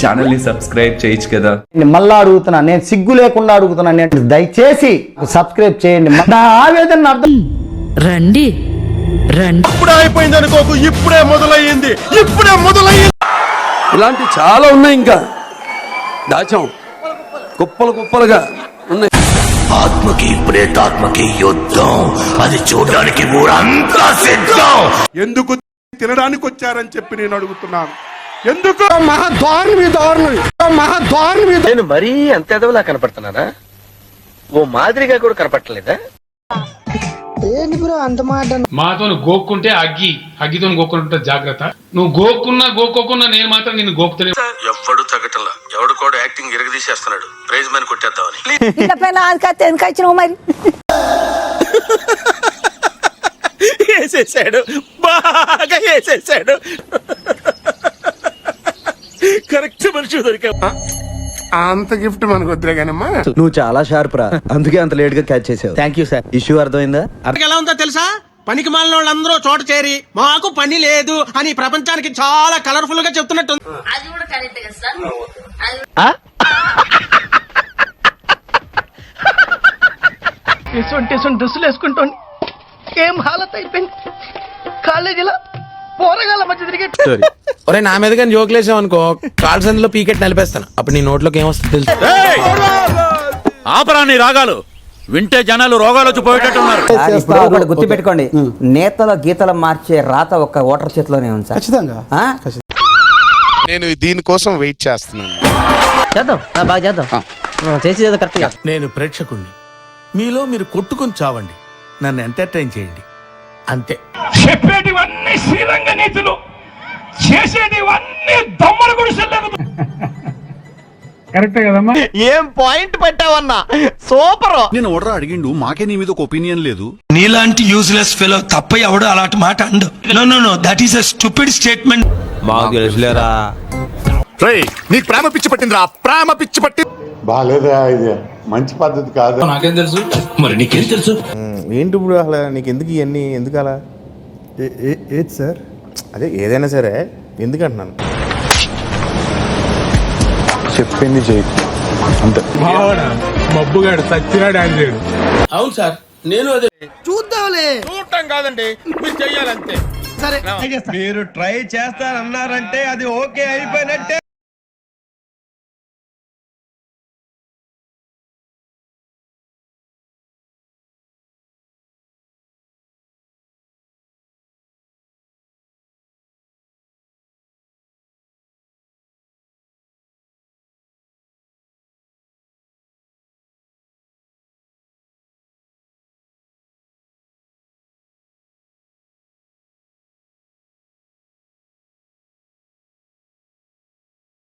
Channel ని subscribe చేయొచ్చు కదా. మళ్ళా అడుగుతున్నా, నేను సిగ్గు లేకుండా అడుగుతున్నా, నేను దయచేసి సబ్స్క్రైబ్ చేయండి. నా ఆవేదన అర్థం రండి రండి. ఇప్పుడే అయిపోయింది అనుకోకు, ఇప్పుడే మొదలయ్యింది. ఇలాంటి చాలా ఉన్నాయి, ఇంకా దాచాం కుప్పలు కుప్పలుగా ఉన్నాయి. ఆత్మకి ప్రేతాత్మకి యుద్ధం, అది చూడడానికి ఊరంతా సిద్ధం. ఎందుకు తినడానికి వచ్చారని చెప్పి నేను అడుగుతున్నాను. ఎందుకు మహాదారుణం నేను మరీ అంత ఎదవలా కనపడుతున్నానా? ఓ మాదిరిగా కూడా కనపడలేదా? మాతో గోక్కుంటే అగ్గితో గోక్కుంటే జాగ్రత్త. నువ్వు గోక్కున్నా నేను మాత్రం నిన్ను గోకుతలే. ఎవడు తగ్గటంలా, ఎవడు కూడా యాక్టింగ్ ఎరగదీసేస్తున్నాడు. ప్రైజ్ మ్యాన్ కొట్టేద్దామని. వేసేసాడు, బాగా వేసేసాడు. కరెక్ట్ మనిషి దొరికా. అంత గిఫ్ట్ మనకు వద్దులే కానమ్మా. నువ్వు చాలా షార్ప్ రా, అందుకే అంత లేట్ గా క్యాచ్ చేసావు. Thank you sir. ఇష్యూ అర్థమైందా? ఎలా ఉందో తెలుసా? పనికి మాలిన వాళ్ళందరూ చోట చేరి మాకు పని లేదు అని ప్రపంచానికి చాలా కలర్ఫుల్ గా చెప్తున్నట్టు. డ్రెస్సులు వేసుకుంటాను, ఏం హాలత్ అయిపోయింది. కాలేజీలో పోరగాళ్ళ మధ్య తిరిగి ఒరే నా మీద కానీ జోకులేసావు అనుకో, కాల్ సందులో పీకెట్ నలిపేస్తాను. అప్పుడు నీ నోట్లోకి ఏమొస్తుంది తెలుసు? ఆపరాని రాగాలు వింటే జనాలు రోగాలు వచ్చి పోయేటట్టున్నారు. గుర్తు పెట్టుకోండి, నేతల గీతలు మార్చే రాత ఒక ఓటర్ చేతిలోనే ఉంది సార్. ఖచ్చితంగా నేను దీనికోసం వెయిట్ చేస్తున్నాను. చేద్దాం, బాగా చేద్దాం, చేసేది కరెక్ట్గా. నేను ప్రేక్షకుణ్ణి, మీలో మీరు కొట్టుకుని చావండి, నన్ను ఎంటర్టైన్ చేయండి, అంతే. చెప్పేటివన్నీ శ్రీరంగ నీతులు, చేసేటివన్నీ దొమ్మల గుడిసెల్లేదు. కరెక్టే కదమ్మా? ఏం పాయింట్ పెట్టావన్నా, సూపర్. నేను ఓడరా అడిగిండు, మాకే నీ మీద ఒక ఒపీనియన్ లేదు. నీలాంటి యూజ్లెస్ ఫెలో తప్ప ఎవడు అలాంటి మాట and. Know that is a stupid statement. మాకు తెలుసులేరా. నీకు ప్రేమ పిచ్చి పట్టిందిరా, ప్రేమ పిచ్చి పట్టి. బాలేదా? ఇది మంచి పద్ధతి కాదు. నాకేం తెలుసు, మరి నీకేం తెలుసు? ఏంటి ఇప్పుడు అసలు నీకు ఎందుకు ఇవన్నీ, ఎందుకు అలా? ఏది సార్? అదే ఏదైనా సరే ఎందుకంటున్నాను, చెప్పింది చేయి అంతే. మబ్బుగాడు సచ్చినాడు డాన్స్ చేయడు. అవును సార్, నేను అదే చూద్దాంలే. చూడటం కాదండి, మీరు చెయ్యాలంతే. సరే, మీరు ట్రై చేస్తారన్నారంటే అది ఓకే అయిపోయినట్టే.